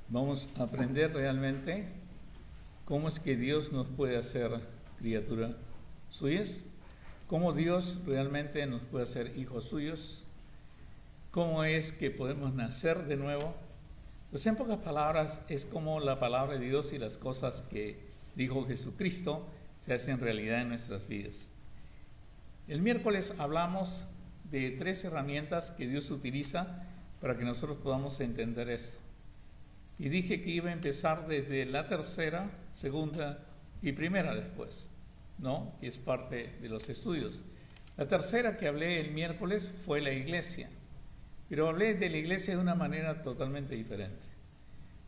Vamos a aprender realmente cómo es que Dios nos puede hacer criatura suyas, cómo Dios realmente nos puede hacer hijos suyos, cómo es que podemos nacer de nuevo. Pues en pocas palabras es como la palabra de Dios y las cosas que dijo Jesucristo se hacen realidad en nuestras vidas. El miércoles hablamos de 3 herramientas que Dios utiliza para que nosotros podamos entender esto. Y dije que iba a empezar desde la tercera, segunda y primera después, ¿no? Que es parte de los estudios. La tercera que hablé el miércoles fue la iglesia, pero hablé de la iglesia de una manera totalmente diferente,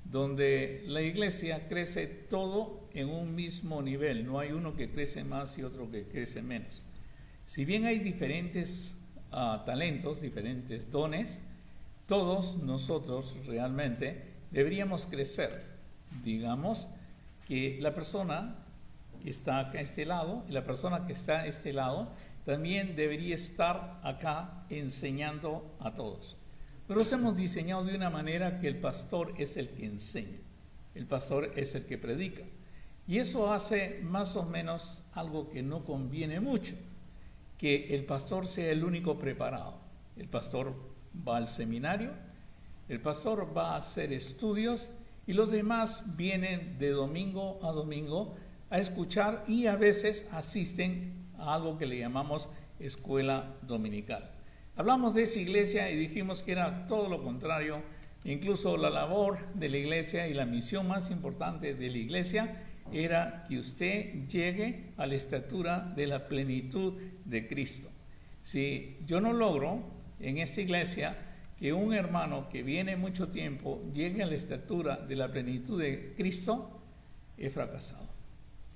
donde la iglesia crece todo en un mismo nivel, no hay uno que crece más y otro que crece menos. Si bien hay diferentes talentos, diferentes dones, todos nosotros realmente deberíamos crecer. Digamos que la persona que está acá a este lado y la persona que está a este lado también debería estar acá enseñando a todos. Pero los hemos diseñado de una manera que el pastor es el que enseña, el pastor es el que predica. Y eso hace más o menos algo que no conviene mucho, que el pastor sea el único preparado. El pastor va al seminario, el pastor va a hacer estudios y los demás vienen de domingo a domingo a escuchar y a veces asisten a algo que le llamamos escuela dominical. Hablamos de esa iglesia y dijimos que era todo lo contrario. Incluso la labor de la iglesia y la misión más importante de la iglesia era que usted llegue a la estatura de la plenitud de Cristo. Si yo no logro en esta iglesia que un hermano que viene mucho tiempo llegue a la estatura de la plenitud de Cristo, he fracasado.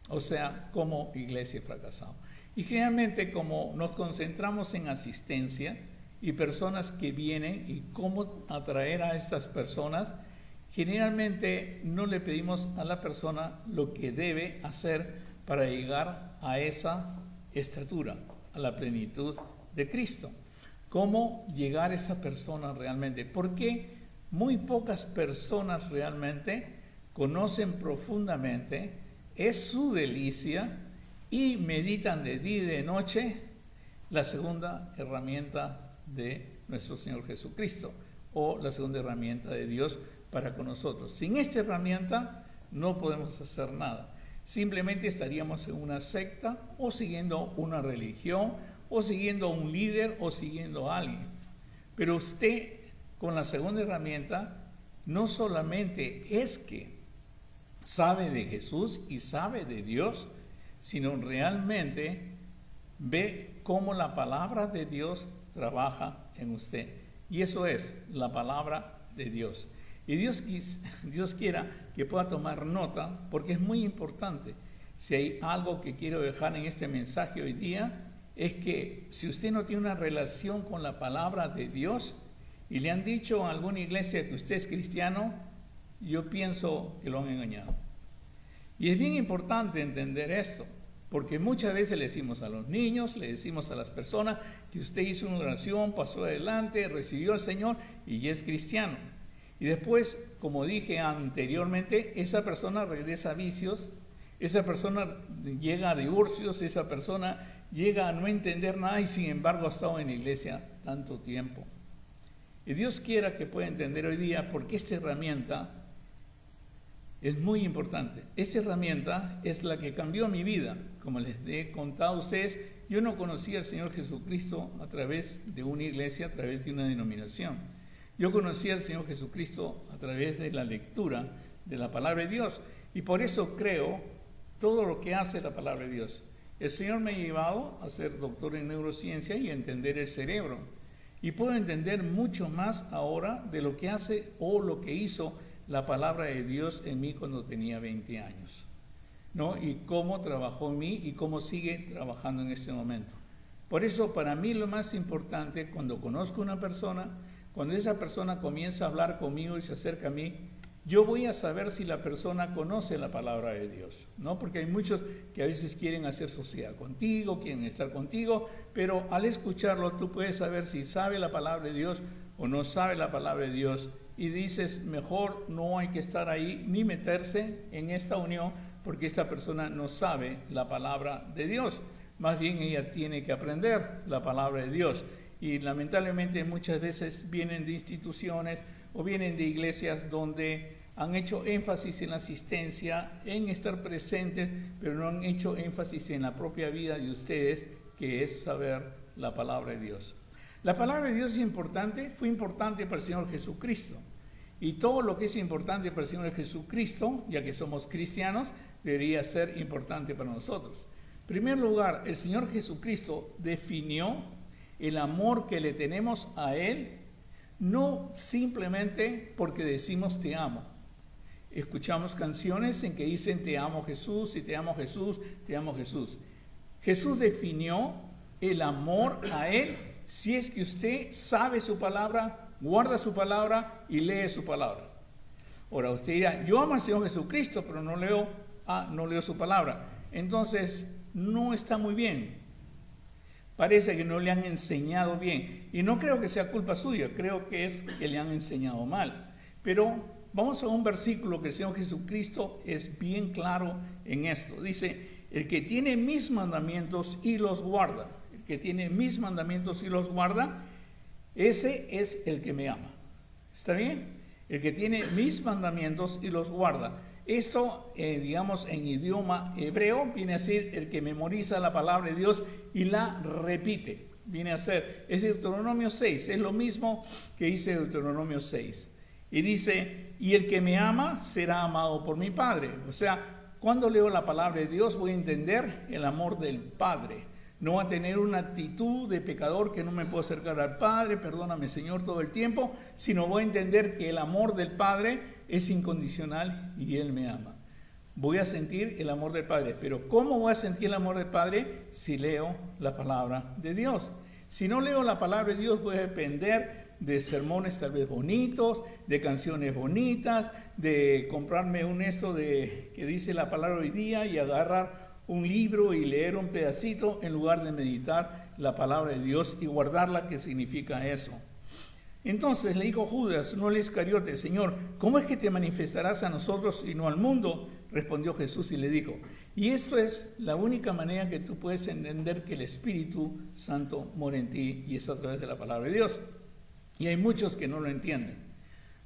O sea, como iglesia he fracasado. Y generalmente como nos concentramos en asistencia y personas que vienen y cómo atraer a estas personas, generalmente no le pedimos a la persona lo que debe hacer para llegar a esa estatura, a la plenitud de Cristo. ¿Cómo llegar a esa persona realmente? Porque muy pocas personas realmente conocen profundamente, es su delicia y meditan de día y de noche la segunda herramienta de nuestro Señor Jesucristo o la segunda herramienta de Dios para con nosotros. Sin esta herramienta no podemos hacer nada. Simplemente estaríamos en una secta o siguiendo una religión o siguiendo a un líder o siguiendo a alguien. Pero usted con la segunda herramienta no solamente es que sabe de Jesús y sabe de Dios, sino realmente ve cómo la palabra de Dios trabaja en usted. Y eso es la palabra de Dios. Y Dios quiera que pueda tomar nota, porque es muy importante. Si hay algo que quiero dejar en este mensaje hoy día, es que si usted no tiene una relación con la palabra de Dios y le han dicho a alguna iglesia que usted es cristiano, yo pienso que lo han engañado. Y es bien importante entender esto, porque muchas veces le decimos a los niños, le decimos a las personas que usted hizo una oración, pasó adelante, recibió al Señor y ya es cristiano. Y después, como dije anteriormente, esa persona regresa a vicios, esa persona llega a divorcios, esa persona llega a no entender nada y sin embargo ha estado en la iglesia tanto tiempo. Y Dios quiera que pueda entender hoy día porque esta herramienta es muy importante. Esta herramienta es la que cambió mi vida. Como les he contado a ustedes, yo no conocía al Señor Jesucristo a través de una iglesia, a través de una denominación. Yo conocí al Señor Jesucristo a través de la lectura de la palabra de Dios. Y por eso creo todo lo que hace la palabra de Dios. El Señor me ha llevado a ser doctor en neurociencia y a entender el cerebro. Y puedo entender mucho más ahora de lo que hace o lo que hizo la palabra de Dios en mí cuando tenía 20 años, ¿no? Y cómo trabajó en mí y cómo sigue trabajando en este momento. Por eso, para mí lo más importante, cuando conozco a una persona, cuando esa persona comienza a hablar conmigo y se acerca a mí, yo voy a saber si la persona conoce la palabra de Dios, ¿no? Porque hay muchos que a veces quieren hacer sociedad contigo, quieren estar contigo, pero al escucharlo tú puedes saber si sabe la palabra de Dios o no sabe la palabra de Dios y dices, mejor no hay que estar ahí ni meterse en esta unión porque esta persona no sabe la palabra de Dios. Más bien ella tiene que aprender la palabra de Dios. Y lamentablemente muchas veces vienen de instituciones o vienen de iglesias donde han hecho énfasis en la asistencia, en estar presentes, pero no han hecho énfasis en la propia vida de ustedes, que es saber la palabra de Dios. La palabra de Dios es importante, fue importante para el Señor Jesucristo. Y todo lo que es importante para el Señor Jesucristo, ya que somos cristianos, debería ser importante para nosotros. En primer lugar, el Señor Jesucristo definió el amor que le tenemos a Él, no simplemente porque decimos te amo. Escuchamos canciones en que dicen te amo Jesús, y te amo Jesús, te amo Jesús. Jesús definió el amor a Él si es que usted sabe su palabra, guarda su palabra y lee su palabra. Ahora usted dirá, yo amo al Señor Jesucristo, pero no leo su palabra. Entonces no está muy bien. Parece que no le han enseñado bien. Y no creo que sea culpa suya, creo que es que le han enseñado mal. Pero vamos a un versículo que el Señor Jesucristo es bien claro en esto. Dice, el que tiene mis mandamientos y los guarda, el que tiene mis mandamientos y los guarda, ese es el que me ama. ¿Está bien? El que tiene mis mandamientos y los guarda. Esto, digamos, en idioma hebreo, viene a ser el que memoriza la palabra de Dios y la repite. Viene a ser, es Deuteronomio 6, es lo mismo que dice Deuteronomio 6. Y dice, y el que me ama será amado por mi Padre. O sea, cuando leo la palabra de Dios voy a entender el amor del Padre. No va a tener una actitud de pecador que no me puedo acercar al Padre, perdóname Señor todo el tiempo, sino voy a entender que el amor del Padre es incondicional y Él me ama. Voy a sentir el amor del Padre, pero ¿cómo voy a sentir el amor del Padre? Si leo la palabra de Dios. Si no leo la palabra de Dios voy a depender de sermones tal vez bonitos, de canciones bonitas, de comprarme un que dice la palabra hoy día y agarrar un libro y leer un pedacito en lugar de meditar la palabra de Dios y guardarla, que significa eso. Entonces le dijo Judas, no el Iscariote, Señor, ¿cómo es que te manifestarás a nosotros y no al mundo? Respondió Jesús y le dijo, y esto es la única manera que tú puedes entender que el Espíritu Santo mora en ti, y es a través de la palabra de Dios. Y hay muchos que no lo entienden.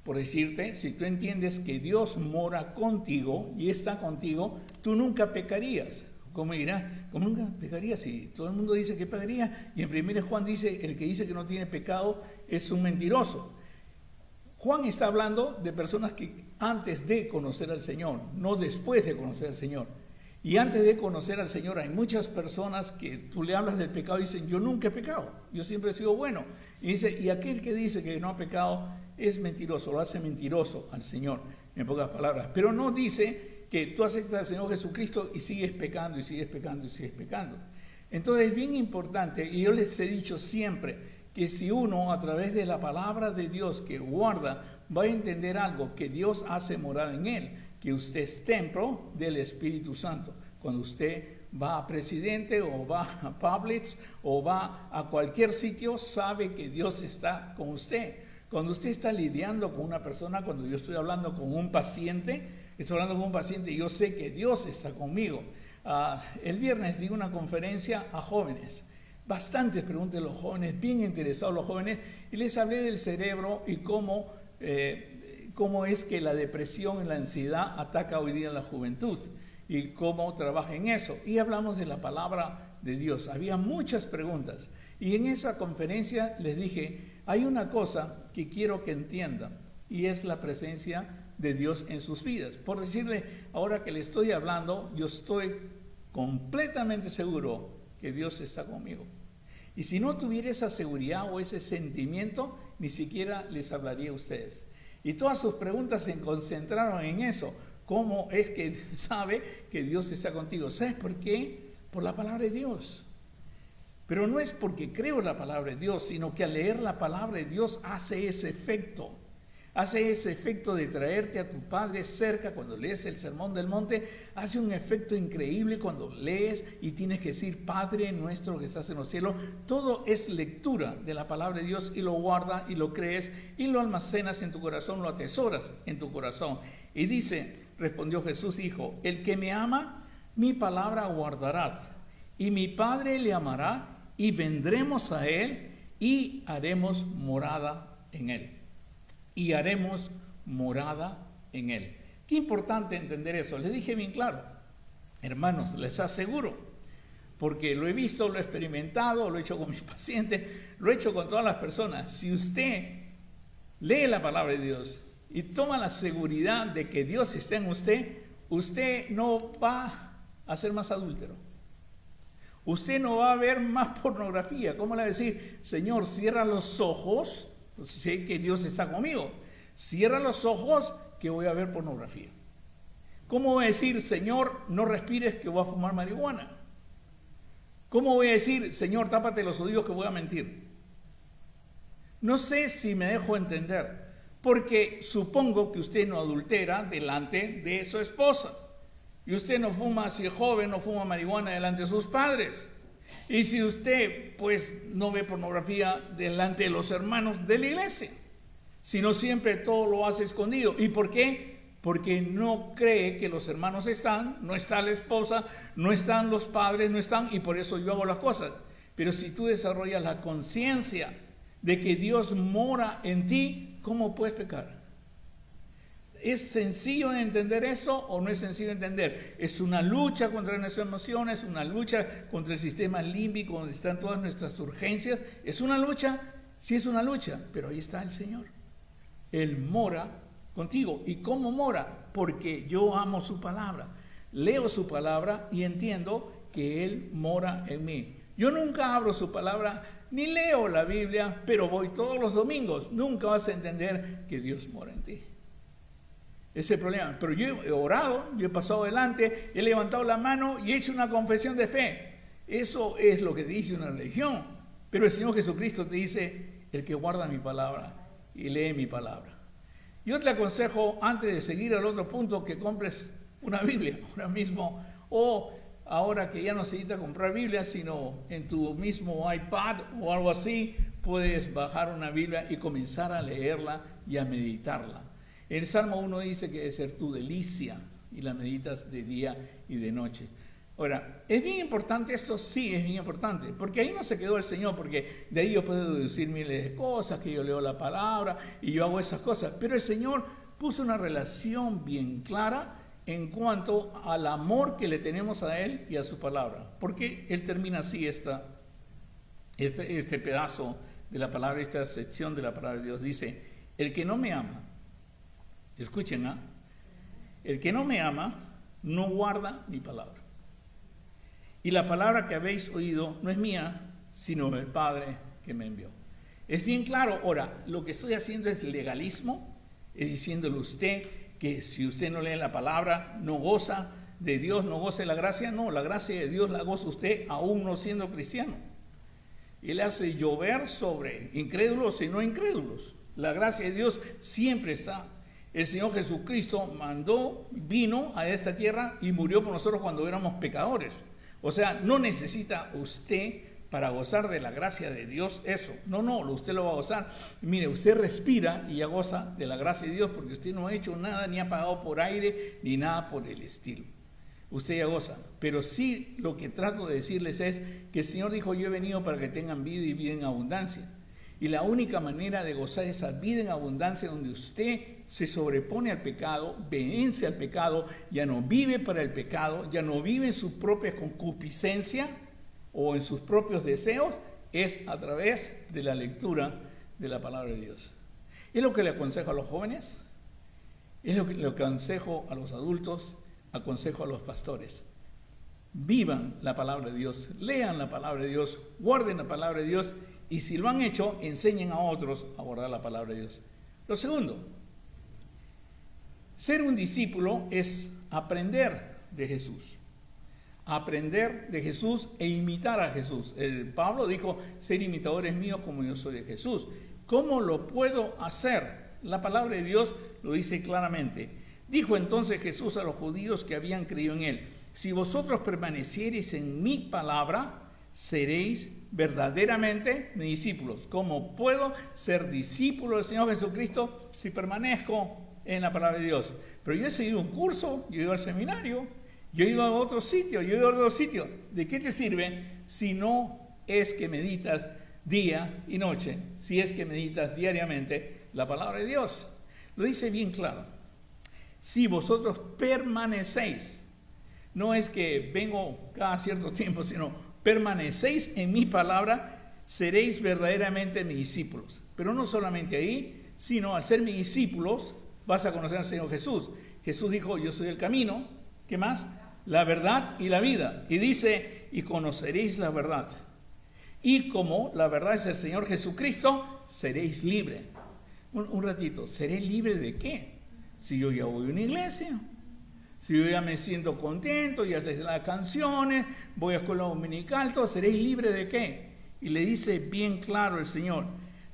Por decirte, si tú entiendes que Dios mora contigo y está contigo, tú nunca pecarías. ¿Cómo dirá? ¿Cómo nunca pecarías? Si todo el mundo dice que pecaría, y en 1 Juan dice, el que dice que no tiene pecado es un mentiroso. Juan está hablando de personas que antes de conocer al Señor, no después de conocer al Señor. Y antes de conocer al Señor hay muchas personas que tú le hablas del pecado y dicen, yo nunca he pecado, yo siempre he sido bueno. Y dice, y aquel que dice que no ha pecado es mentiroso, lo hace mentiroso al Señor, en pocas palabras. Pero no dice que tú aceptas al Señor Jesucristo y sigues pecando, y sigues pecando, y sigues pecando. Entonces es bien importante, y yo les he dicho siempre, que si uno a través de la palabra de Dios que guarda, va a entender algo, que Dios hace morada en él, que usted es templo del Espíritu Santo. Cuando usted va a Presidente o va a Publix o va a cualquier sitio, sabe que Dios está con usted. Cuando usted está lidiando con una persona, cuando yo estoy hablando con un paciente, y yo sé que Dios está conmigo. El viernes di una conferencia a jóvenes. Bastantes preguntas de los jóvenes, bien interesados los jóvenes, y les hablé del cerebro y cómo es que la depresión y la ansiedad ataca hoy día a la juventud y cómo trabaja en eso. Y hablamos de la palabra de Dios. Había muchas preguntas. Y en esa conferencia les dije, hay una cosa que quiero que entiendan, y es la presencia de Dios en sus vidas. Por decirle, ahora que le estoy hablando, yo estoy completamente seguro que Dios está conmigo. Y si no tuviera esa seguridad o ese sentimiento, ni siquiera les hablaría a ustedes. Y todas sus preguntas se concentraron en eso. ¿Cómo es que sabe que Dios está contigo? ¿Sabes por qué? Por la palabra de Dios. Pero no es porque creo la palabra de Dios, sino que al leer la palabra de Dios hace ese efecto. hace ese efecto de traerte a tu Padre cerca cuando lees el Sermón del Monte, hace un efecto increíble cuando lees y tienes que decir, Padre nuestro que estás en los cielos. Todo es lectura de la palabra de Dios y lo guardas y lo crees y lo almacenas en tu corazón, lo atesoras en tu corazón. Y dice, respondió Jesús, dijo, el que me ama, mi palabra guardará, y mi Padre le amará, y vendremos a él y haremos morada en él. Y haremos morada en él. Qué importante entender eso. Les dije bien claro, hermanos, les aseguro, porque lo he visto, lo he experimentado, lo he hecho con mis pacientes, lo he hecho con todas las personas. Si usted lee la palabra de Dios y toma la seguridad de que Dios está en usted, usted no va a ser más adúltero. Usted no va a ver más pornografía. ¿Cómo le va a decir, Señor, cierra los ojos? Pues sé que Dios está conmigo. Cierra los ojos que voy a ver pornografía. ¿Cómo voy a decir, Señor, no respires que voy a fumar marihuana? ¿Cómo voy a decir, Señor, tápate los oídos que voy a mentir? No sé si me dejo entender, porque supongo que usted no adultera delante de su esposa. Y usted no fuma, si es joven, no fuma marihuana delante de sus padres. Y si usted, pues, no ve pornografía delante de los hermanos de la iglesia, sino siempre todo lo hace escondido. ¿Y por qué? Porque no cree que los hermanos están, no está la esposa, no están los padres, no están, y por eso yo hago las cosas. Pero si tú desarrollas la conciencia de que Dios mora en ti, ¿cómo puedes pecar? ¿Es sencillo de entender eso o no es sencillo de entender? Es una lucha contra nuestras emociones, una lucha contra el sistema límbico donde están todas nuestras urgencias. ¿Es una lucha? Sí es una lucha, pero ahí está el Señor. Él mora contigo. ¿Y cómo mora? Porque yo amo su palabra. Leo su palabra y entiendo que Él mora en mí. Yo nunca abro su palabra ni leo la Biblia, pero voy todos los domingos. Nunca vas a entender que Dios mora en ti. Ese es el problema. Pero yo he orado, yo he pasado adelante, he levantado la mano y he hecho una confesión de fe. Eso es lo que dice una religión. Pero el Señor Jesucristo te dice, el que guarda mi palabra y lee mi palabra. Yo te aconsejo, antes de seguir al otro punto, que compres una Biblia ahora mismo, o ahora que ya no se necesita comprar Biblia, sino en tu mismo iPad o algo así, puedes bajar una Biblia y comenzar a leerla y a meditarla. El Salmo 1 dice que debe ser tu delicia y la meditas de día y de noche. Ahora, ¿es bien importante esto? Sí, es bien importante, porque ahí no se quedó el Señor, porque de ahí yo puedo deducir miles de cosas, que yo leo la palabra y yo hago esas cosas, pero el Señor puso una relación bien clara en cuanto al amor que le tenemos a Él y a su palabra. Porque Él termina así este pedazo de la palabra, esta sección de la palabra de Dios. Dice, el que no me ama, escuchen, el que no me ama no guarda mi palabra. Y la palabra que habéis oído no es mía, sino del Padre que me envió. Es bien claro. Ahora, lo que estoy haciendo es legalismo, es diciéndole a usted que si usted no lee la palabra, no goza de Dios, no goza de la gracia. No, la gracia de Dios la goza usted aún no siendo cristiano. Y Él hace llover sobre incrédulos y no incrédulos. La gracia de Dios siempre está. El Señor Jesucristo vino a esta tierra y murió por nosotros cuando éramos pecadores. O sea, no necesita usted para gozar de la gracia de Dios eso. No, usted lo va a gozar. Mire, usted respira y ya goza de la gracia de Dios porque usted no ha hecho nada, ni ha pagado por aire, ni nada por el estilo. Usted ya goza. Pero sí, lo que trato de decirles es que el Señor dijo, yo he venido para que tengan vida y vida en abundancia. Y la única manera de gozar esa vida en abundancia donde usted se sobrepone al pecado, vence al pecado, ya no vive para el pecado, ya no vive en su propia concupiscencia o en sus propios deseos, es a través de la lectura de la palabra de Dios. Es lo que le aconsejo a los jóvenes, es lo que aconsejo a los adultos, aconsejo a los pastores. Vivan la palabra de Dios, lean la palabra de Dios, guarden la palabra de Dios y si lo han hecho, enseñen a otros a guardar la palabra de Dios. Lo segundo, ser un discípulo es aprender de Jesús. Aprender de Jesús e imitar a Jesús. Pablo dijo, ser imitadores míos como yo soy de Jesús. ¿Cómo lo puedo hacer? La palabra de Dios lo dice claramente. Dijo entonces Jesús a los judíos que habían creído en él: si vosotros permaneciereis en mi palabra, seréis verdaderamente mis discípulos. ¿Cómo puedo ser discípulo del Señor Jesucristo si permanezco en la palabra de Dios? Pero yo he seguido un curso, yo he ido al seminario, yo he ido a otro sitio, yo he ido a otro sitio. ¿De qué te sirve si no es que meditas día y noche, si es que meditas diariamente la palabra de Dios? Lo dice bien claro. Si vosotros permanecéis, no es que vengo cada cierto tiempo, sino permanecéis en mi palabra, seréis verdaderamente mis discípulos. Pero no solamente ahí, sino al ser mis discípulos vas a conocer al Señor Jesús. Jesús dijo: yo soy el camino, ¿qué más? La verdad y la vida. Y dice: y conoceréis la verdad. Y como la verdad es el Señor Jesucristo, seréis libres. Un ratito, ¿seré libre de qué? Si yo ya voy a una iglesia, si yo ya me siento contento, ya sé las canciones, voy a escuela dominical, todo, ¿seréis libre de qué? Y le dice bien claro el Señor: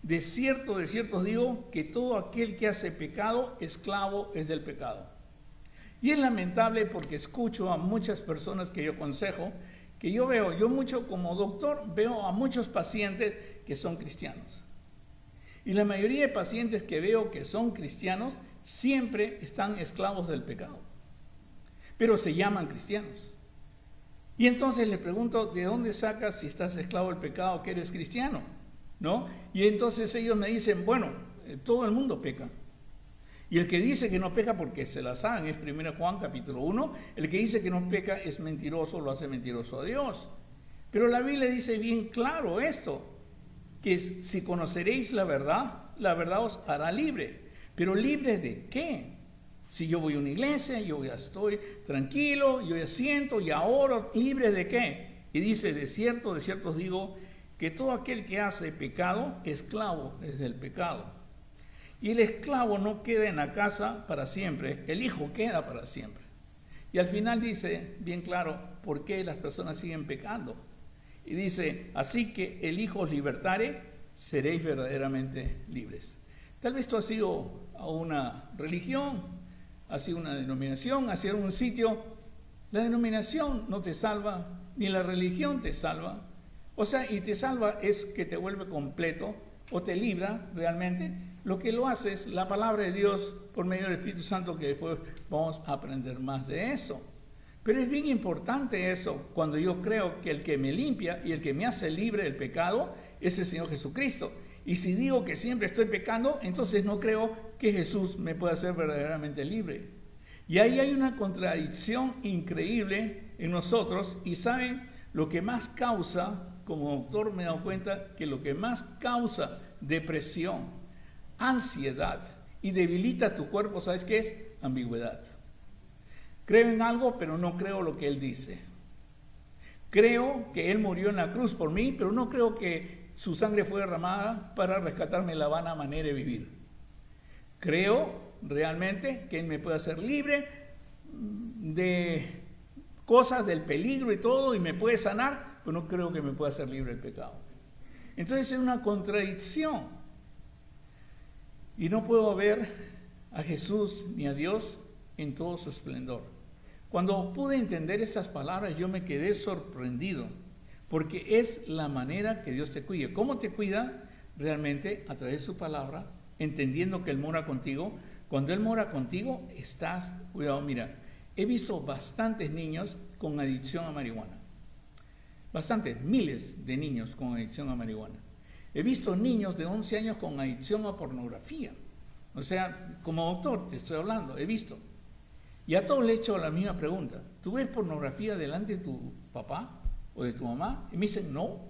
de cierto os digo que todo aquel que hace pecado, esclavo es del pecado. Y es lamentable porque escucho a muchas personas que yo aconsejo, que yo mucho como doctor, veo a muchos pacientes que son cristianos. Y la mayoría de pacientes que veo que son cristianos, siempre están esclavos del pecado. Pero se llaman cristianos. Y entonces le pregunto: ¿de dónde sacas, si estás esclavo del pecado, que eres cristiano? ¿No? Y entonces ellos me dicen: bueno, todo el mundo peca. Y el que dice que no peca porque se la saben, es 1 Juan capítulo 1, el que dice que no peca es mentiroso, lo hace mentiroso a Dios. Pero la Biblia dice bien claro esto, que si conoceréis la verdad os hará libre. ¿Pero libre de qué? Si yo voy a una iglesia, yo ya estoy tranquilo, yo ya siento, ya oro, ¿libre de qué? Y dice: de cierto os digo que todo aquel que hace pecado, esclavo es del pecado. Y el esclavo no queda en la casa para siempre, el hijo queda para siempre. Y al final dice bien claro por qué las personas siguen pecando. Y dice: así que el hijo os libertare, seréis verdaderamente libres. Tal vez tú has ido a una religión, has ido a una denominación, has ido a un sitio. La denominación no te salva, ni la religión te salva. O sea, y te salva es que te vuelve completo o te libra realmente. Lo que lo hace es la palabra de Dios por medio del Espíritu Santo, que después vamos a aprender más de eso. Pero es bien importante eso, cuando yo creo que el que me limpia y el que me hace libre del pecado es el Señor Jesucristo. Y si digo que siempre estoy pecando, entonces no creo que Jesús me pueda hacer verdaderamente libre. Y ahí hay una contradicción increíble en nosotros. Y saben, lo que más causa, como doctor me he dado cuenta, que lo que más causa depresión, ansiedad y debilita tu cuerpo, ¿sabes qué es? Ambigüedad. Creo en algo, pero no creo lo que Él dice. Creo que Él murió en la cruz por mí, pero no creo que su sangre fue derramada para rescatarme la vana manera de vivir. Creo realmente que Él me puede hacer libre de cosas, del peligro y todo, y me puede sanar, pero no creo que me pueda hacer libre del pecado. Entonces es una contradicción. Y no puedo ver a Jesús ni a Dios en todo su esplendor. Cuando pude entender estas palabras, yo me quedé sorprendido, porque es la manera que Dios te cuida. ¿Cómo te cuida? Realmente a través de su palabra, entendiendo que Él mora contigo. Cuando Él mora contigo, estás, cuidado, mira, he visto bastantes niños con adicción a marihuana. Bastantes, miles de niños con adicción a marihuana. He visto niños de 11 años con adicción a pornografía. O sea, como doctor te estoy hablando, he visto. Y a todos le he hecho la misma pregunta: ¿tú ves pornografía delante de tu papá o de tu mamá? Y me dicen: no.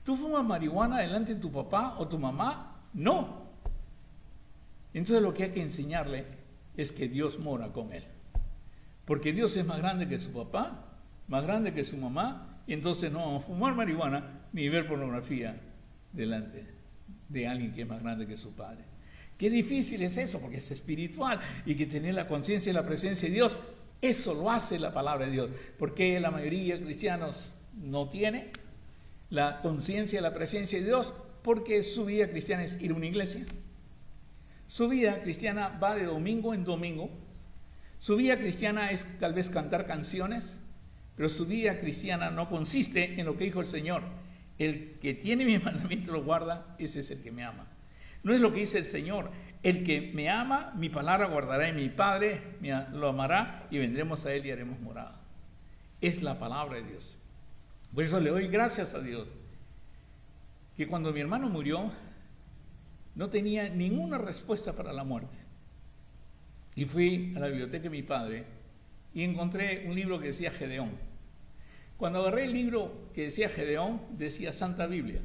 ¿Tú fumas marihuana delante de tu papá o tu mamá? No. Entonces lo que hay que enseñarle es que Dios mora con él. Porque Dios es más grande que su papá, más grande que su mamá, y entonces no vamos a fumar marihuana ni ver pornografía delante de alguien que es más grande que su padre. Qué difícil es eso, porque es espiritual y que tener la conciencia y la presencia de Dios, eso lo hace la palabra de Dios. Porque la mayoría de cristianos no tiene la conciencia y la presencia de Dios, porque su vida cristiana es ir a una iglesia. Su vida cristiana va de domingo en domingo. Su vida cristiana es tal vez cantar canciones, pero su vida cristiana no consiste en lo que dijo el Señor. El que tiene mi mandamiento lo guarda, ese es el que me ama. No es lo que dice el Señor. El que me ama, mi palabra guardará, y mi Padre lo amará, y vendremos a Él y haremos morada. Es la palabra de Dios. Por eso le doy gracias a Dios, que cuando mi hermano murió, no tenía ninguna respuesta para la muerte. Y fui a la biblioteca de mi padre y encontré un libro que decía Gedeón. Cuando agarré el libro que decía Gedeón, decía Santa Biblia.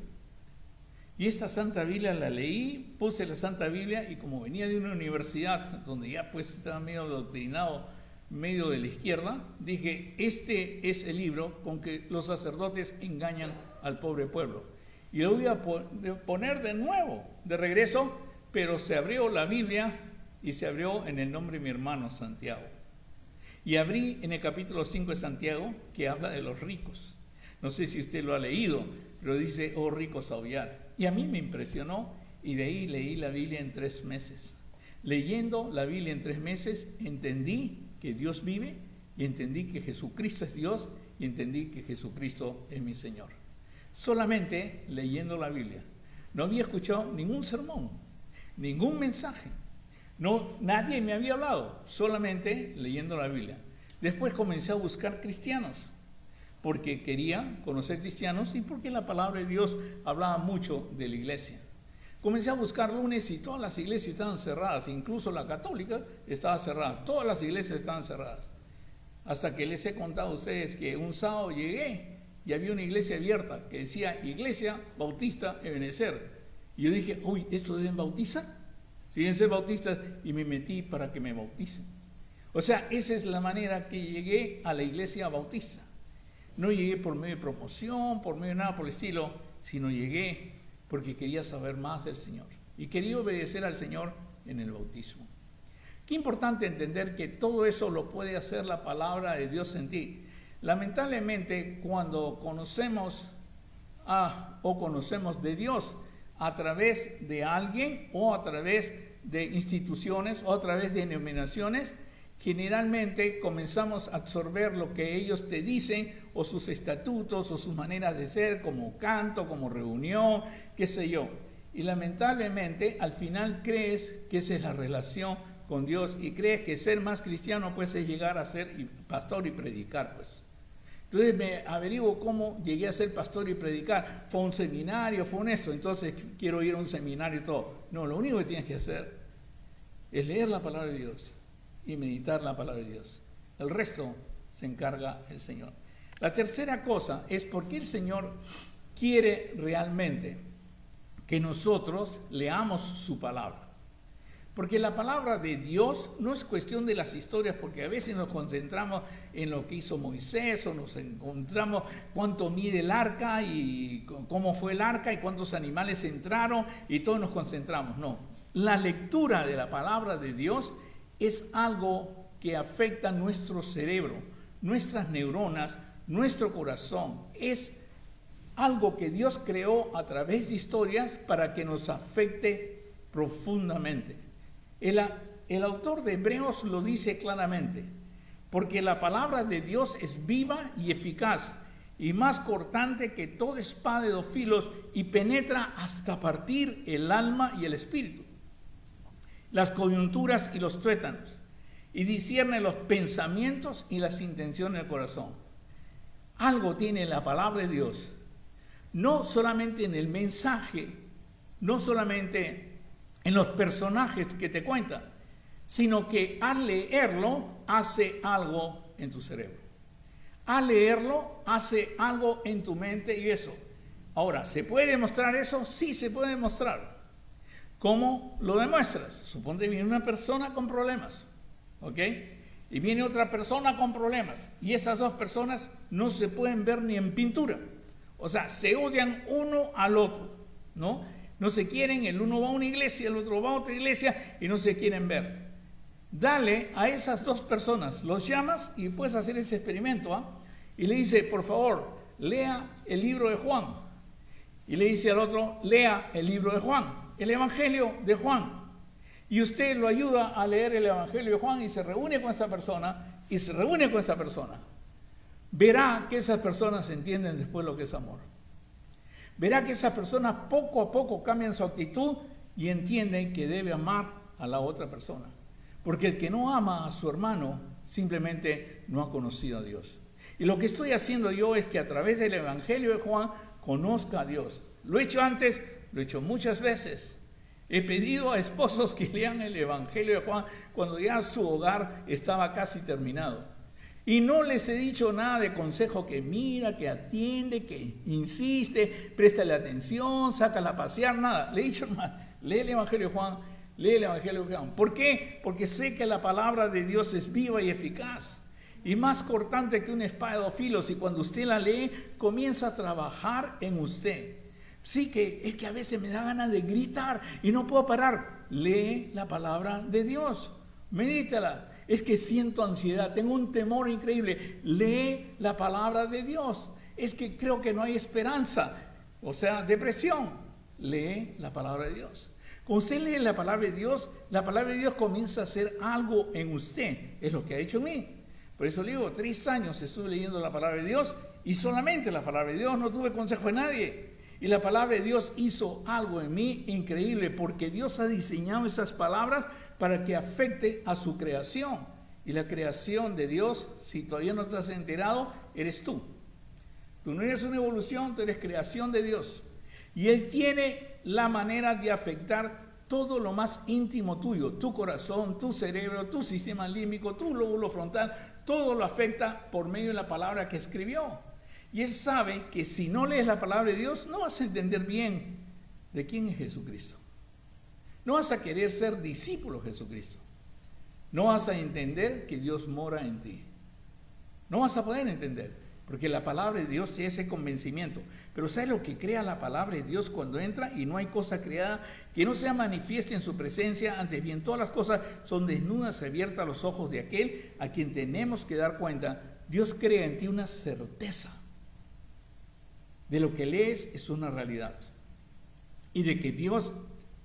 Y esta Santa Biblia la leí, puse la Santa Biblia, y como venía de una universidad donde ya pues estaba medio adoctrinado, medio de la izquierda, dije, este es el libro con que los sacerdotes engañan al pobre pueblo. Y lo voy a poner de nuevo, de regreso, pero se abrió la Biblia y se abrió en el nombre de mi hermano Santiago. Y abrí en el capítulo 5 de Santiago, que habla de los ricos. No sé si usted lo ha leído, pero dice, oh ricos aullad. Y a mí me impresionó, y de ahí leí la Biblia en 3 meses. Leyendo la Biblia en 3 meses, entendí que Dios vive, y entendí que Jesucristo es Dios, y entendí que Jesucristo es mi Señor. Solamente leyendo la Biblia. No había escuchado ningún sermón, ningún mensaje. Nadie me había hablado, solamente leyendo la Biblia. Después comencé a buscar cristianos, porque quería conocer cristianos y porque la palabra de Dios hablaba mucho de la iglesia. Comencé a buscar lunes y todas las iglesias estaban cerradas, incluso la católica estaba cerrada, todas las iglesias estaban cerradas. Hasta que les he contado a ustedes que un sábado llegué y había una iglesia abierta que decía Iglesia Bautista Ebenezer. Y yo dije, uy, ¿esto deben bautizar? Si deben ser bautistas, y me metí para que me bauticen. O sea, esa es la manera que llegué a la iglesia bautista. No llegué por medio de promoción, por medio de nada por el estilo, sino llegué porque quería saber más del Señor. Y quería obedecer al Señor en el bautismo. Qué importante entender que todo eso lo puede hacer la palabra de Dios en ti. Lamentablemente, cuando conocemos de Dios a través de alguien o a través de instituciones o a través de denominaciones, generalmente comenzamos a absorber lo que ellos te dicen o sus estatutos o sus maneras de ser, como canto, como reunión, qué sé yo. Y lamentablemente al final crees que esa es la relación con Dios y crees que ser más cristiano pues es llegar a ser pastor y predicar pues. Entonces me averiguo cómo llegué a ser pastor y predicar. Fue un seminario, fue un esto, entonces quiero ir a un seminario y todo. No, lo único que tienes que hacer es leer la palabra de Dios y meditar la palabra de Dios. El resto se encarga el Señor. La tercera cosa es por qué el Señor quiere realmente que nosotros leamos su palabra. Porque la palabra de Dios no es cuestión de las historias, porque a veces nos concentramos en lo que hizo Moisés o nos encontramos cuánto mide el arca y cómo fue el arca y cuántos animales entraron y todos nos concentramos. No, la lectura de la palabra de Dios es algo que afecta nuestro cerebro, nuestras neuronas, nuestro corazón. Es algo que Dios creó a través de historias para que nos afecte profundamente. El autor de Hebreos lo dice claramente, porque la palabra de Dios es viva y eficaz, y más cortante que toda espada de 2 filos, y penetra hasta partir el alma y el espíritu, las coyunturas y los tuétanos, y discierne los pensamientos y las intenciones del corazón. Algo tiene la palabra de Dios, no solamente en el mensaje, no solamente en los personajes que te cuentan, sino que al leerlo hace algo en tu cerebro. Al leerlo hace algo en tu mente y eso. Ahora, ¿se puede demostrar eso? Sí, se puede demostrar. ¿Cómo lo demuestras? Suponte viene una persona con problemas, ¿ok? Y viene otra persona con problemas. Y esas dos personas no se pueden ver ni en pintura. O sea, se odian uno al otro, ¿no? No se quieren, el uno va a una iglesia, el otro va a otra iglesia y no se quieren ver. Dale a esas dos personas, los llamas y puedes hacer ese experimento, y le dice, por favor, lea el libro de Juan. Y le dice al otro, lea el libro de Juan, el Evangelio de Juan. y usted lo ayuda a leer el Evangelio de Juan y se reúne con esta persona y se reúne con esa persona, verá que esas personas entienden después lo que es amor. Verá que esas personas poco a poco cambian su actitud y entienden que debe amar a la otra persona. Porque el que no ama a su hermano simplemente no ha conocido a Dios. Y lo que estoy haciendo yo es que a través del Evangelio de Juan conozca a Dios. Lo he hecho antes, lo he hecho muchas veces. He pedido a esposos que lean el Evangelio de Juan cuando ya su hogar estaba casi terminado. Y no les he dicho nada de consejo que mira, que atiende, que insiste, préstale atención, sácala a pasear, nada. Le he dicho más, lee el Evangelio de Juan, lee el Evangelio de Juan. ¿Por qué? Porque sé que la palabra de Dios es viva y eficaz. Y más cortante que una espada de dos filos. Y cuando usted la lee, comienza a trabajar en usted. Sí, que es que a veces me da ganas de gritar y no puedo parar. Lee la palabra de Dios, medítala. Es que siento ansiedad, tengo un temor increíble. Lee la palabra de Dios. Es que creo que no hay esperanza, o sea, depresión. Lee la palabra de Dios. Cuando usted lee la palabra de Dios comienza a hacer algo en usted. Es lo que ha hecho en mí. Por eso le digo, 3 años estuve leyendo la palabra de Dios y solamente la palabra de Dios, no tuve consejo de nadie. Y la palabra de Dios hizo algo en mí increíble, porque Dios ha diseñado esas palabras para que afecte a su creación. Y la creación de Dios, si todavía no te has enterado, eres tú. Tú no eres una evolución, tú eres creación de Dios. Y Él tiene la manera de afectar todo lo más íntimo tuyo, tu corazón, tu cerebro, tu sistema límbico, tu lóbulo frontal, todo lo afecta por medio de la palabra que escribió. Y Él sabe que si no lees la palabra de Dios, no vas a entender bien de quién es Jesucristo. No vas a querer ser discípulo de Jesucristo. No vas a entender que Dios mora en ti. No vas a poder entender, porque la palabra de Dios tiene ese convencimiento. Pero ¿sabes lo que crea la palabra de Dios cuando entra? Y no hay cosa creada que no sea manifiesta en su presencia. Antes bien, todas las cosas son desnudas y abiertas a los ojos de aquel a quien tenemos que dar cuenta. Dios crea en ti una certeza de lo que lees es una realidad y de que Dios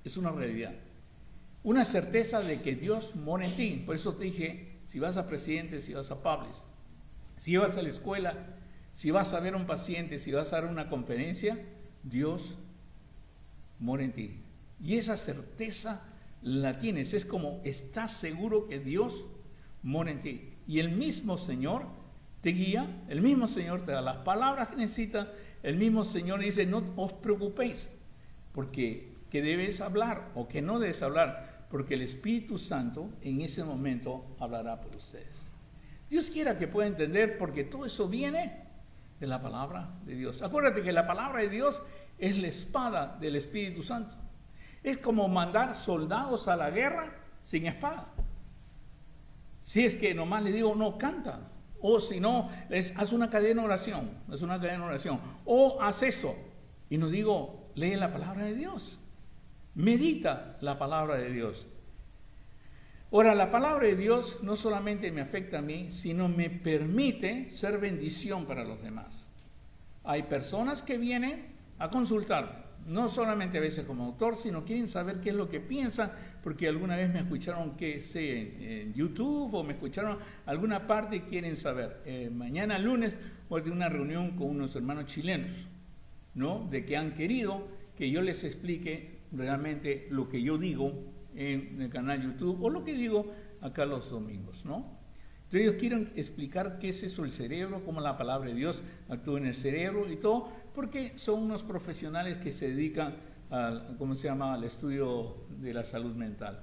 es una realidad. Una certeza de que Dios mora en ti. Por eso te dije, si vas a Presidente, si vas a Publix, si vas a la escuela, si vas a ver a un paciente, si vas a dar una conferencia, Dios mora en ti. Y esa certeza la tienes. Es como estás seguro que Dios mora en ti. Y el mismo Señor te guía, el mismo Señor te da las palabras que necesitas, el mismo Señor dice, no os preocupéis, porque que debes hablar o que no debes hablar, porque el Espíritu Santo en ese momento hablará por ustedes. Dios quiera que pueda entender, porque todo eso viene de la palabra de Dios. Acuérdate que la palabra de Dios es la espada del Espíritu Santo. Es como mandar soldados a la guerra sin espada. Si es que nomás le digo, no, canta. O si no, haz una cadena de oración. Es una cadena de oración. O haz esto. Y no digo, lee la palabra de Dios. Medita la palabra de Dios. Ahora, la palabra de Dios no solamente me afecta a mí, sino me permite ser bendición para los demás. Hay personas que vienen a consultarme, no solamente a veces como autor, sino quieren saber qué es lo que piensan, porque alguna vez me escucharon que sé en YouTube o me escucharon alguna parte y quieren saber. Mañana lunes voy a tener una reunión con unos hermanos chilenos, ¿no? De que han querido que yo les explique realmente lo que yo digo en el canal YouTube o lo que digo acá los domingos, ¿no? Entonces ellos quieren explicar qué es eso el cerebro, cómo la palabra de Dios actúa en el cerebro y todo, porque son unos profesionales que se dedican al estudio de la salud mental.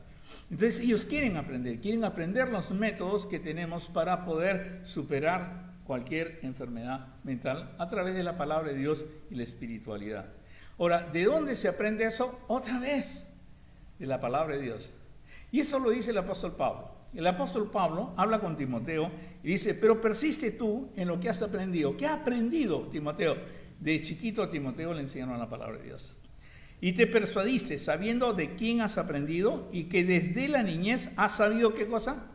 Entonces ellos quieren aprender los métodos que tenemos para poder superar cualquier enfermedad mental a través de la palabra de Dios y la espiritualidad. Ahora, ¿de dónde se aprende eso? Otra vez, de la palabra de Dios. Y eso lo dice el apóstol Pablo. El apóstol Pablo habla con Timoteo y dice, pero persiste tú en lo que has aprendido. ¿Qué ha aprendido Timoteo? De chiquito a Timoteo le enseñaron la palabra de Dios. Y te persuadiste sabiendo de quién has aprendido y que desde la niñez has sabido ¿qué cosa?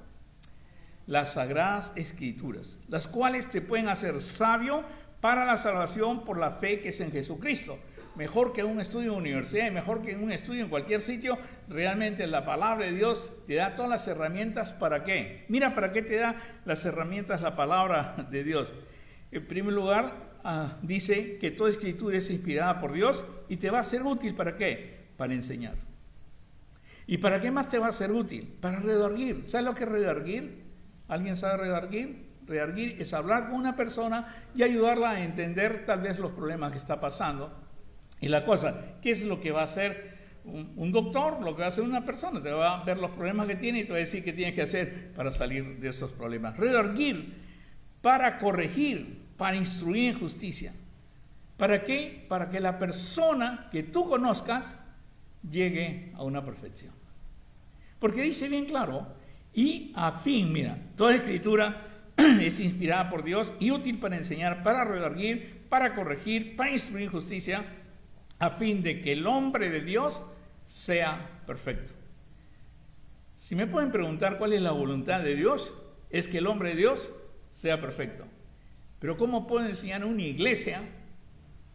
Las sagradas escrituras, las cuales te pueden hacer sabio para la salvación por la fe que es en Jesucristo. mejor que un estudio en universidad y mejor que un estudio en cualquier sitio. Realmente la palabra de Dios te da todas las herramientas. ¿Para qué? Mira, ¿para qué te da las herramientas la palabra de Dios? En primer lugar, dice que toda escritura es inspirada por Dios y te va a ser útil. ¿Para qué? Para enseñar. ¿Y para qué más te va a ser útil? Para redarguir. ¿Sabes lo que es redarguir? ¿Alguien sabe redarguir? Redarguir es hablar con una persona y ayudarla a entender tal vez los problemas que está pasando. Y la cosa, ¿qué es lo que va a hacer un doctor? Lo que va a hacer una persona, te va a ver los problemas que tiene y te va a decir qué tienes que hacer para salir de esos problemas. Redarguir, para corregir, para instruir en justicia. ¿Para qué? Para que la persona que tú conozcas llegue a una perfección. Porque dice bien claro, y a fin, mira, toda escritura es inspirada por Dios y útil para enseñar, para redarguir, para corregir, para instruir en justicia, a fin de que el hombre de Dios sea perfecto. Si me pueden preguntar cuál es la voluntad de Dios, es que el hombre de Dios sea perfecto. Pero ¿cómo puedo enseñar a una iglesia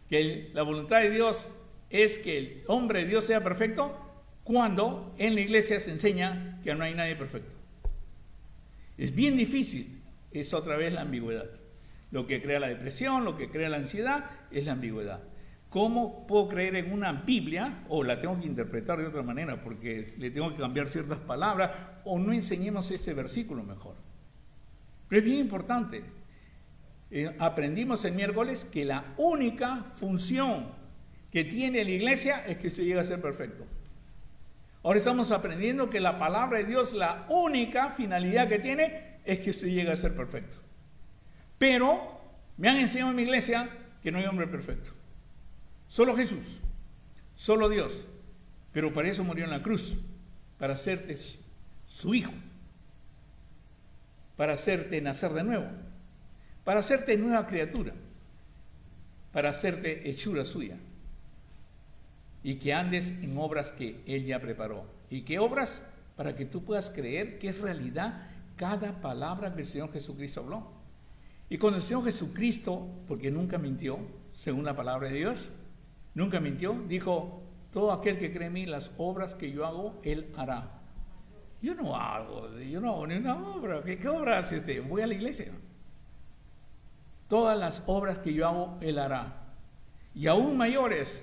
que la voluntad de Dios es que el hombre de Dios sea perfecto cuando en la iglesia se enseña que no hay nadie perfecto? Es bien difícil. Es otra vez la ambigüedad. Lo que crea la depresión, lo que crea la ansiedad, es la ambigüedad. ¿Cómo puedo creer en una Biblia? O la tengo que interpretar de otra manera porque le tengo que cambiar ciertas palabras, o no enseñemos ese versículo mejor. Pero es bien importante. Aprendimos el miércoles que la única función que tiene la iglesia es que usted llegue a ser perfecto. Ahora estamos aprendiendo que la palabra de Dios, la única finalidad que tiene es que usted llegue a ser perfecto. Pero me han enseñado en mi iglesia que no hay hombre perfecto. Solo Jesús, solo Dios. Pero para eso murió en la cruz, para hacerte su hijo, para hacerte nacer de nuevo, para hacerte nueva criatura, para hacerte hechura suya. Y que andes en obras que Él ya preparó. ¿Y qué obras? Para que tú puedas creer que es realidad cada palabra que el Señor Jesucristo habló. Y cuando el Señor Jesucristo, porque nunca mintió, según la palabra de Dios, nunca mintió, dijo, todo aquel que cree en mí, las obras que yo hago, Él hará. Yo no hago ni una obra. ¿Qué obra hace usted? Voy a la iglesia. Todas las obras que yo hago, Él hará. Y aún mayores,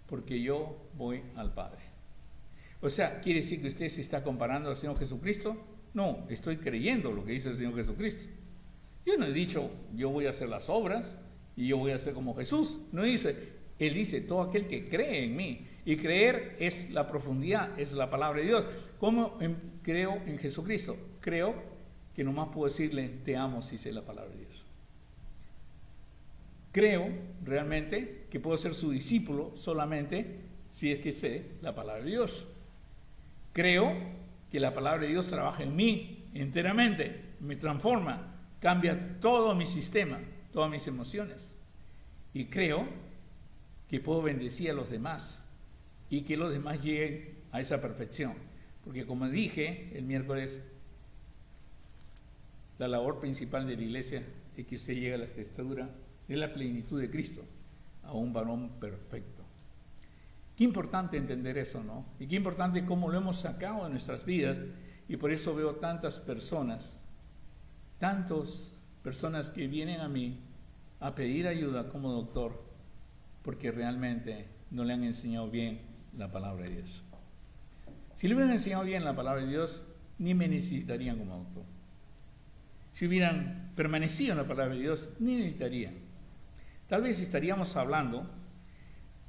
porque yo voy al Padre. O sea, ¿quiere decir que usted se está comparando al Señor Jesucristo? No, estoy creyendo lo que dice el Señor Jesucristo. Yo no he dicho, yo voy a hacer las obras y yo voy a ser como Jesús. No dice, Él dice, todo aquel que cree en mí. Y creer es la profundidad, es la palabra de Dios. ¿Cómo creo en Jesucristo? Creo que nomás puedo decirle, te amo si sé la palabra de Dios. Creo realmente que puedo ser su discípulo solamente si es que sé la palabra de Dios. Creo que la palabra de Dios trabaja en mí enteramente, me transforma, cambia todo mi sistema, todas mis emociones. Y creo que puedo bendecir a los demás y que los demás lleguen a esa perfección. Porque como dije el miércoles, la labor principal de la iglesia es que usted llegue a la estatura de la plenitud de Cristo, a un varón perfecto. Qué importante entender eso, ¿no? Y qué importante cómo lo hemos sacado de nuestras vidas, y por eso veo tantas personas que vienen a mí a pedir ayuda como doctor, porque realmente no le han enseñado bien la palabra de Dios. Si le hubieran enseñado bien la palabra de Dios, ni me necesitarían como doctor. Si hubieran permanecido en la palabra de Dios, ni necesitarían. Tal vez estaríamos hablando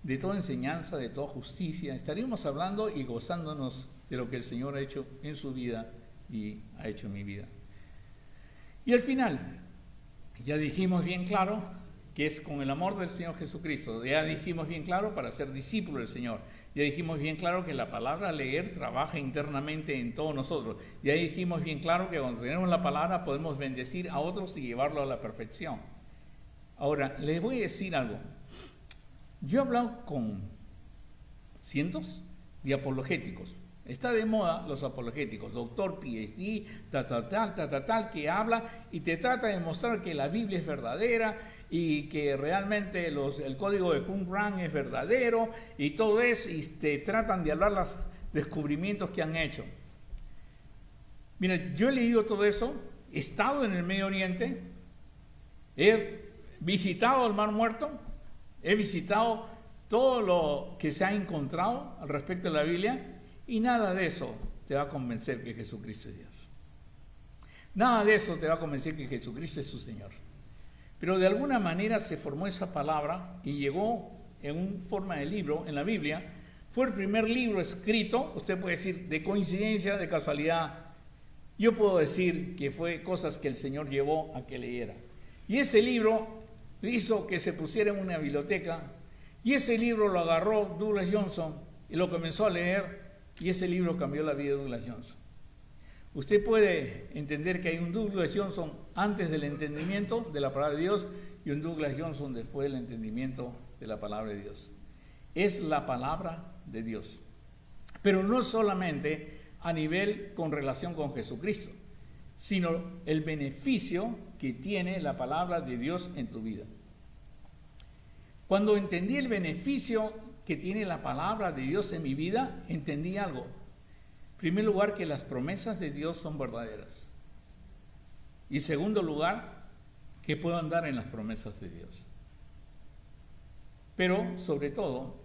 de toda enseñanza, de toda justicia, estaríamos hablando y gozándonos de lo que el Señor ha hecho en su vida y ha hecho en mi vida. Y al final, ya dijimos bien claro que es con el amor del Señor Jesucristo, ya dijimos bien claro para ser discípulo del Señor, ya dijimos bien claro que la palabra leer trabaja internamente en todos nosotros, ya dijimos bien claro que cuando tenemos la palabra podemos bendecir a otros y llevarlo a la perfección. Ahora, les voy a decir algo. Yo he hablado con cientos de apologéticos. Está de moda los apologéticos, doctor, PhD, tal, que habla y te trata de mostrar que la Biblia es verdadera y que realmente el código de Qumran es verdadero y todo eso, y te tratan de hablar los descubrimientos que han hecho. Mira, yo he leído todo eso, he estado en el Medio Oriente, he visitado el Mar Muerto, he visitado todo lo que se ha encontrado al respecto de la Biblia, y nada de eso te va a convencer que Jesucristo es Dios. Nada de eso te va a convencer que Jesucristo es su Señor. Pero de alguna manera se formó esa palabra y llegó en forma de libro en la Biblia. Fue el primer libro escrito, usted puede decir, de coincidencia, de casualidad. Yo puedo decir que fue cosas que el Señor llevó a que leyera. Y ese libro hizo que se pusiera en una biblioteca, y ese libro lo agarró Douglas Johnson y lo comenzó a leer, y ese libro cambió la vida de Douglas Johnson. Usted puede entender que hay un Douglas Johnson antes del entendimiento de la palabra de Dios y un Douglas Johnson después del entendimiento de la palabra de Dios. Es la palabra de Dios. Pero no solamente a nivel con relación con Jesucristo, sino el beneficio que tiene la palabra de Dios en tu vida. Cuando entendí el beneficio que tiene la palabra de Dios en mi vida, entendí algo. En primer lugar, que las promesas de Dios son verdaderas. Y en segundo lugar, que puedo andar en las promesas de Dios. Pero, sobre todo,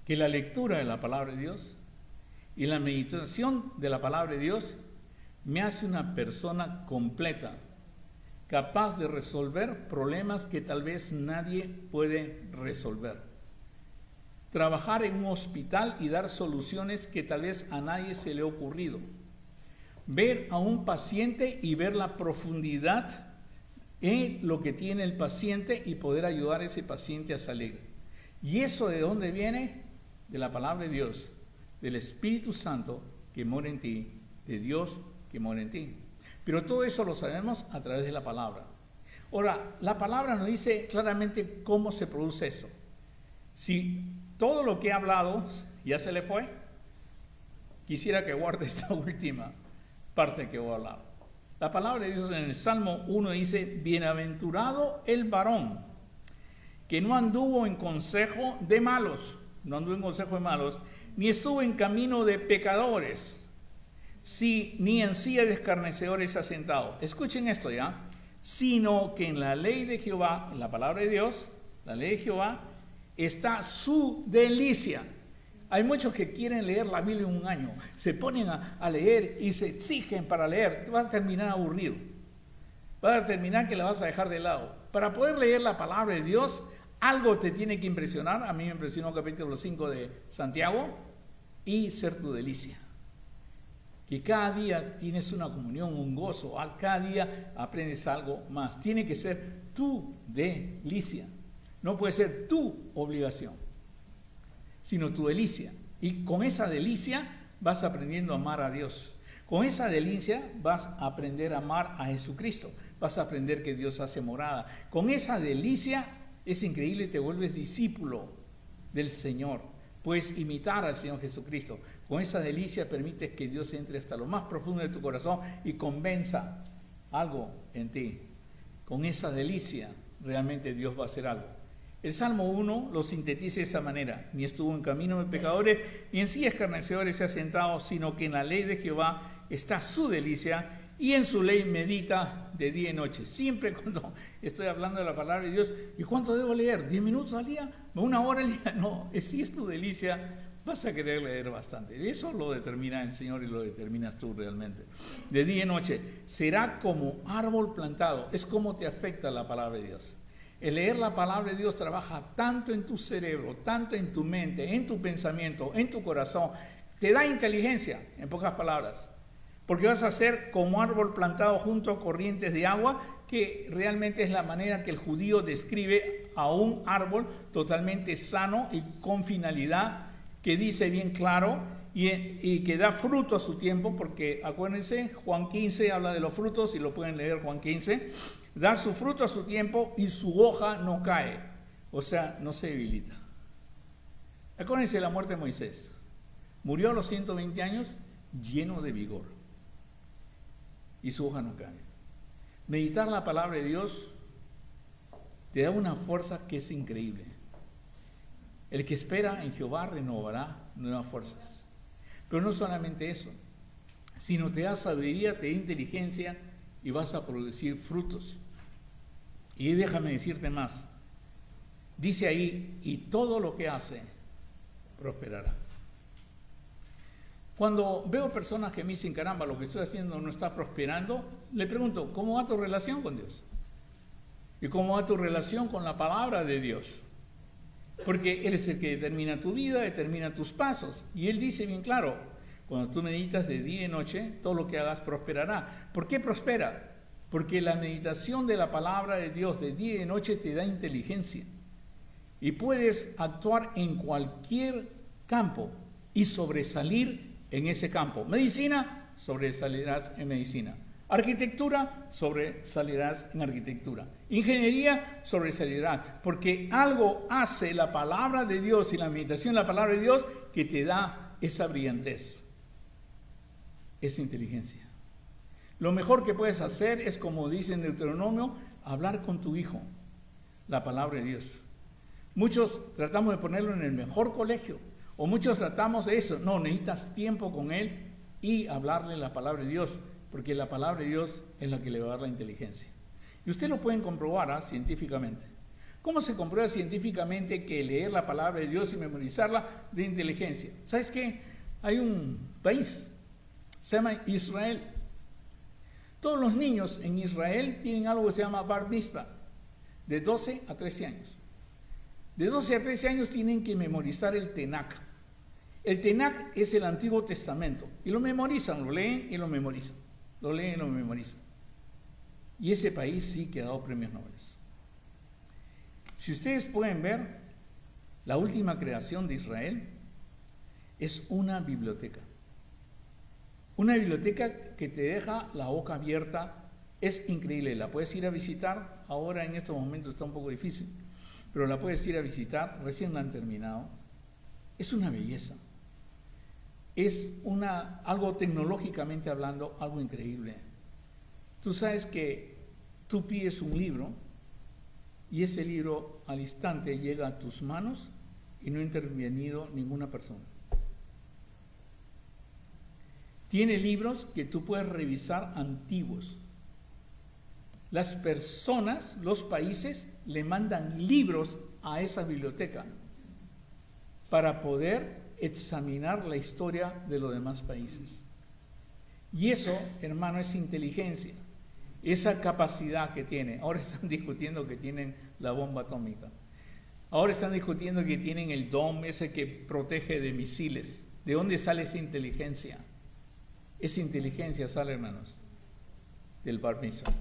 que la lectura de la palabra de Dios y la meditación de la palabra de Dios me hace una persona completa, capaz de resolver problemas que tal vez nadie puede resolver. Trabajar en un hospital y dar soluciones que tal vez a nadie se le ha ocurrido. Ver a un paciente y ver la profundidad en lo que tiene el paciente y poder ayudar a ese paciente a salir. ¿Y eso de dónde viene? De la palabra de Dios, del Espíritu Santo que mora en ti, de Dios que mora en ti. Pero todo eso lo sabemos a través de la palabra. Ahora, la palabra nos dice claramente cómo se produce eso. Si todo lo que he hablado ya se le fue, quisiera que guarde esta última parte que voy a hablar. La palabra de Dios en el Salmo 1 dice: bienaventurado el varón que no anduvo en consejo de malos, ni estuvo en camino de pecadores, ni en silla de escarnecedores ha sentado. Escuchen esto ya. Sino que en la ley de Jehová, en la palabra de Dios, la ley de Jehová, está su delicia. Hay muchos que quieren leer la Biblia en un año, se ponen a leer y se exigen para leer. Te vas a terminar aburrido, vas a terminar que la vas a dejar de lado. Para poder leer la palabra de Dios, algo te tiene que impresionar. A mí me impresionó el capítulo 5 de Santiago, y ser tu delicia. Que cada día tienes una comunión, un gozo, cada día aprendes algo más. Tiene que ser tu delicia. No puede ser tu obligación, sino tu delicia. Y con esa delicia vas aprendiendo a amar a Dios. Con esa delicia vas a aprender a amar a Jesucristo. Vas a aprender que Dios hace morada. Con esa delicia es increíble, te vuelves discípulo del Señor. Puedes imitar al Señor Jesucristo. Con esa delicia permites que Dios entre hasta lo más profundo de tu corazón y convenza algo en ti. Con esa delicia realmente Dios va a hacer algo. El Salmo 1 lo sintetiza de esa manera: ni estuvo en camino de pecadores, ni en silla de escarnecedores se ha sentado, sino que en la ley de Jehová está su delicia, y en su ley medita de día y noche. Siempre cuando estoy hablando de la palabra de Dios, ¿y cuánto debo leer? ¿10 minutos al día? ¿1 hora al día? No, si es tu delicia, vas a querer leer bastante. Eso lo determina el Señor y lo determinas tú realmente. De día y noche. Será como árbol plantado. Es como te afecta la palabra de Dios. El leer la palabra de Dios trabaja tanto en tu cerebro, tanto en tu mente, en tu pensamiento, en tu corazón. Te da inteligencia, en pocas palabras. Porque vas a ser como árbol plantado junto a corrientes de agua, que realmente es la manera que el judío describe a un árbol totalmente sano y con finalidad, que dice bien claro y que da fruto a su tiempo, porque acuérdense, Juan 15 habla de los frutos, y lo pueden leer Juan 15, da su fruto a su tiempo y su hoja no cae, o sea, no se debilita. Acuérdense de la muerte de Moisés. Murió a los 120 años lleno de vigor y su hoja no cae. Meditar la palabra de Dios te da una fuerza que es increíble. El que espera en Jehová renovará nuevas fuerzas. Pero no solamente eso, sino te da sabiduría, te da inteligencia y vas a producir frutos. Y déjame decirte más. Dice ahí, y todo lo que hace prosperará. Cuando veo personas que me dicen, caramba, lo que estoy haciendo no está prosperando, le pregunto, ¿cómo va tu relación con Dios? ¿Y cómo va tu relación con la palabra de Dios? Porque Él es el que determina tu vida, determina tus pasos. Y Él dice bien claro, cuando tú meditas de día y noche, todo lo que hagas prosperará. ¿Por qué prospera? Porque la meditación de la palabra de Dios de día y de noche te da inteligencia. Y puedes actuar en cualquier campo y sobresalir en ese campo. Medicina, sobresalirás en medicina. Arquitectura, sobresalirás en arquitectura. Ingeniería, sobresalirás. Porque algo hace la palabra de Dios y la meditación de la palabra de Dios que te da esa brillantez, esa inteligencia. Lo mejor que puedes hacer es, como dice en Deuteronomio, hablar con tu hijo, la palabra de Dios. Muchos tratamos de ponerlo en el mejor colegio, o muchos tratamos de eso. No, necesitas tiempo con él y hablarle la palabra de Dios, porque la palabra de Dios es la que le va a dar la inteligencia. Y ustedes lo pueden comprobar científicamente. ¿Cómo se comprueba científicamente que leer la palabra de Dios y memorizarla de inteligencia? ¿Sabes qué? Hay un país, se llama Israel. Todos los niños en Israel tienen algo que se llama Bar Mitzvah, de 12 a 13 años. De 12 a 13 años tienen que memorizar el Tenach. El Tenach es el Antiguo Testamento. Y lo memorizan, lo leen y lo memorizan. Lo leen y lo memorizan. Y ese país sí que ha dado premios Nobel. Si ustedes pueden ver, la última creación de Israel es una biblioteca. Una biblioteca que te deja la boca abierta. Es increíble. La puedes ir a visitar. Ahora en estos momentos está un poco difícil, pero la puedes ir a visitar. Recién la han terminado. Es una belleza. Es algo tecnológicamente hablando, algo increíble. Tú sabes que tú pides un libro y ese libro al instante llega a tus manos y no ha intervenido ninguna persona. Tiene libros que tú puedes revisar antiguos. Las personas, los países, le mandan libros a esa biblioteca para poder examinar la historia de los demás países. Y eso, hermano, es inteligencia, esa capacidad que tiene. Ahora están discutiendo que tienen la bomba atómica. Ahora están discutiendo que tienen el DOM, ese que protege de misiles. ¿De dónde sale esa inteligencia? Esa inteligencia sale, hermanos, del Bar Mitzvah.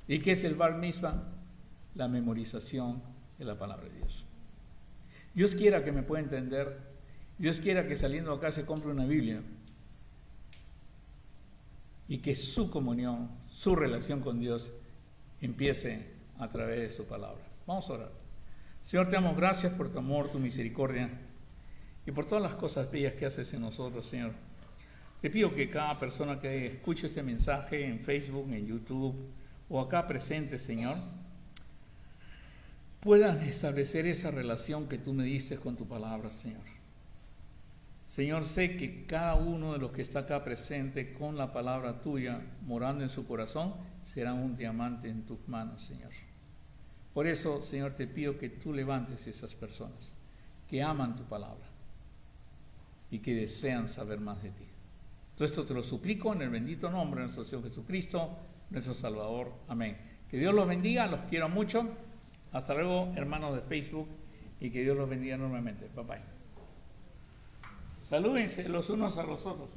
¿Y qué es el Bar Mitzvah? La memorización de la palabra de Dios. Dios quiera que me pueda entender. Dios quiera que saliendo acá se compre una Biblia y que su comunión, su relación con Dios empiece a través de su palabra. Vamos a orar. Señor, te damos gracias por tu amor, tu misericordia y por todas las cosas bellas que haces en nosotros, Señor. Te pido que cada persona que escuche este mensaje en Facebook, en YouTube o acá presente, Señor, puedan establecer esa relación que tú me diste con tu palabra, Señor. Señor, sé que cada uno de los que está acá presente con la palabra tuya morando en su corazón será un diamante en tus manos, Señor. Por eso, Señor, te pido que tú levantes esas personas que aman tu palabra y que desean saber más de ti. Todo esto te lo suplico en el bendito nombre de nuestro Señor Jesucristo, nuestro Salvador. Amén. Que Dios los bendiga, los quiero mucho. Hasta luego, hermanos de Facebook, y que Dios los bendiga enormemente. Bye bye. Salúdense los unos a los otros.